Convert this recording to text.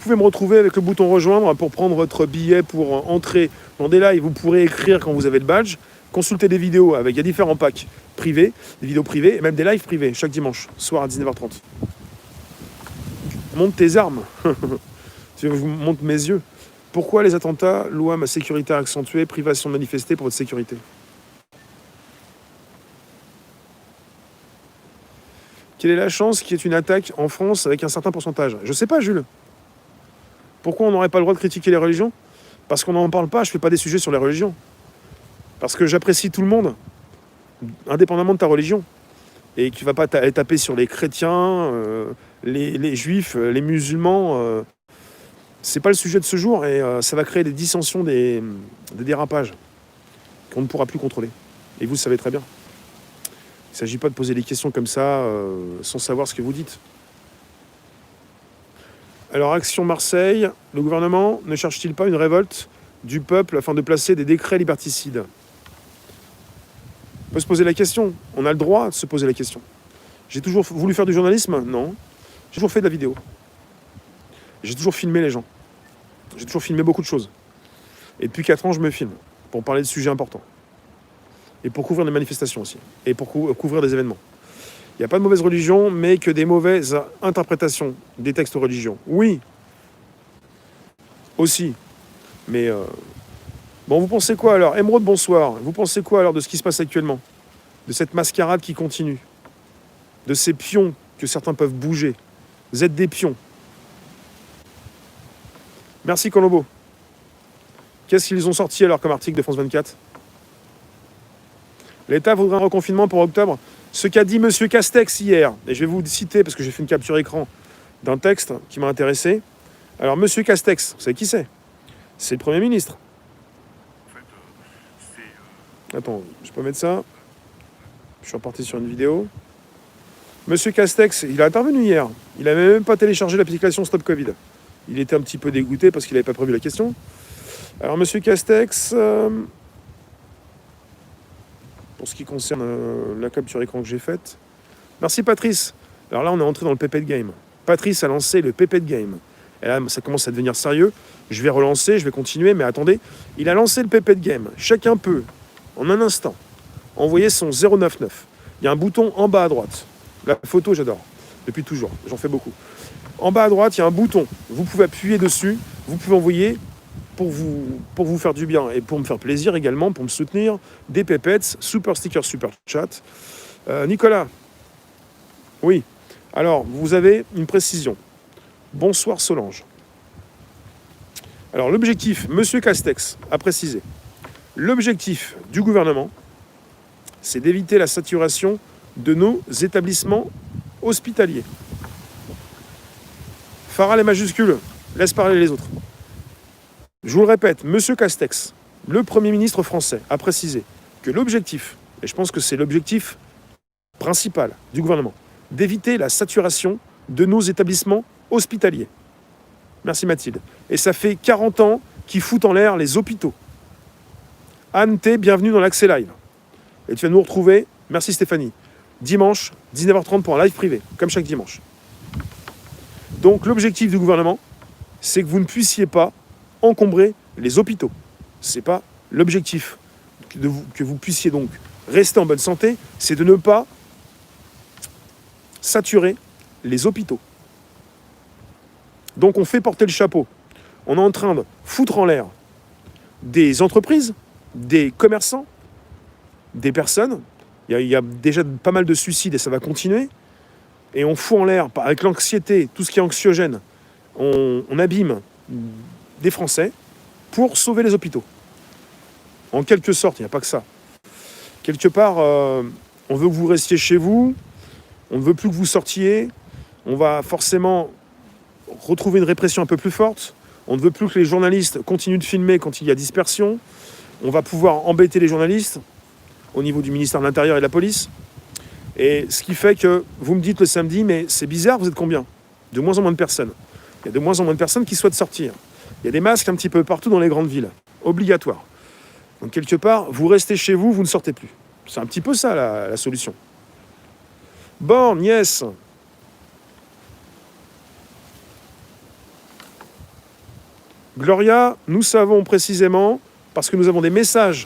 pouvez me retrouver avec le bouton rejoindre pour prendre votre billet pour entrer dans des lives. Vous pourrez écrire quand vous avez le badge, consulter des vidéos avec, il y a différents packs privés, des vidéos privées et même des lives privés chaque dimanche, soir à 19h30. Monte tes armes. Je vous montre mes yeux. Pourquoi les attentats, loi ma sécurité accentuée, privation de manifester pour votre sécurité? Quelle est la chance qu'il y ait une attaque en France avec un certain pourcentage? Je sais pas, Jules. Pourquoi on n'aurait pas le droit de critiquer les religions? Parce qu'on n'en parle pas, je ne fais pas des sujets sur les religions. Parce que j'apprécie tout le monde, indépendamment de ta religion. Et tu ne vas pas aller taper sur les chrétiens, les juifs, les musulmans. C'est pas le sujet de ce jour et ça va créer des dissensions, des dérapages qu'on ne pourra plus contrôler. Et vous le savez très bien. Il ne s'agit pas de poser des questions comme ça sans savoir ce que vous dites. Alors, Action Marseille, le gouvernement ne cherche-t-il pas une révolte du peuple afin de placer des décrets liberticides? On peut se poser la question. On a le droit de se poser la question. J'ai toujours voulu faire du journalisme? Non. J'ai toujours fait de la vidéo. J'ai toujours filmé les gens. J'ai toujours filmé beaucoup de choses. Et depuis 4 ans, je me filme pour parler de sujets importants. Et pour couvrir des manifestations aussi. Et pour couvrir des événements. Il n'y a pas de mauvaise religion, mais que des mauvaises interprétations des textes religieux. Oui. Aussi. Mais bon, vous pensez quoi alors? Émeraude, bonsoir. Vous pensez quoi alors de ce qui se passe actuellement? De cette mascarade qui continue? De ces pions que certains peuvent bouger? Vous êtes des pions. Merci Colombo. Qu'est-ce qu'ils ont sorti alors comme article de France 24? L'État voudrait un reconfinement pour octobre. Ce qu'a dit M. Castex hier, et je vais vous citer parce que j'ai fait une capture écran d'un texte qui m'a intéressé. Alors M. Castex, vous savez qui c'est? C'est le Premier ministre. Attends, je peux mettre ça. Je suis reparti sur une vidéo. M. Castex, il a intervenu hier. Il n'avait même pas téléchargé l'application Stop Covid. Il était un petit peu dégoûté parce qu'il n'avait pas prévu la question. Alors M. Castex, pour ce qui concerne la capture écran que j'ai faite. Merci Patrice. Alors là, on est entré dans le Pépé de Game. Patrice a lancé le Pépé de Game. Et là, ça commence à devenir sérieux. Je vais relancer, je vais continuer, mais attendez. Il a lancé le Pépé de Game. Chacun peut, en un instant, envoyer son 099. Il y a un bouton en bas à droite. La photo, j'adore. Depuis toujours. J'en fais beaucoup. En bas à droite, il y a un bouton. Vous pouvez appuyer dessus. Vous pouvez envoyer pour vous faire du bien et pour me faire plaisir également, pour me soutenir, des pépettes, super sticker, super chat. Nicolas, oui. Alors, vous avez une précision. Bonsoir Solange. Alors, l'objectif, Monsieur Castex a précisé, l'objectif du gouvernement, c'est d'éviter la saturation de nos établissements hospitaliers. Farah les majuscules, laisse parler les autres. Je vous le répète, M. Castex, le Premier ministre français, a précisé que l'objectif, et je pense que c'est l'objectif principal du gouvernement, d'éviter la saturation de nos établissements hospitaliers. Merci Mathilde. Et ça fait 40 ans qu'ils foutent en l'air les hôpitaux. Anne T, bienvenue dans l'Accès Live. Et tu vas nous retrouver, merci Stéphanie, dimanche, 19h30 pour un live privé, comme chaque dimanche. Donc l'objectif du gouvernement, c'est que vous ne puissiez pas encombrer les hôpitaux. Ce n'est pas l'objectif. Que vous puissiez donc rester en bonne santé, c'est de ne pas saturer les hôpitaux. Donc on fait porter le chapeau. On est en train de foutre en l'air des entreprises, des commerçants, des personnes. Il y a déjà pas mal de suicides et ça va continuer. Et on fout en l'air, avec l'anxiété, tout ce qui est anxiogène, on abîme des Français pour sauver les hôpitaux. En quelque sorte, il n'y a pas que ça. Quelque part, on veut que vous restiez chez vous, on ne veut plus que vous sortiez, on va forcément retrouver une répression un peu plus forte, on ne veut plus que les journalistes continuent de filmer quand il y a dispersion, on va pouvoir embêter les journalistes au niveau du ministère de l'Intérieur et de la police. Et ce qui fait que vous me dites le samedi, mais c'est bizarre, vous êtes combien? De moins en moins de personnes. Il y a de moins en moins de personnes qui souhaitent sortir. Il y a des masques un petit peu partout dans les grandes villes, obligatoire. Donc quelque part, vous restez chez vous, vous ne sortez plus. C'est un petit peu ça la solution. Born, yes. Gloria, nous savons précisément, parce que nous avons des messages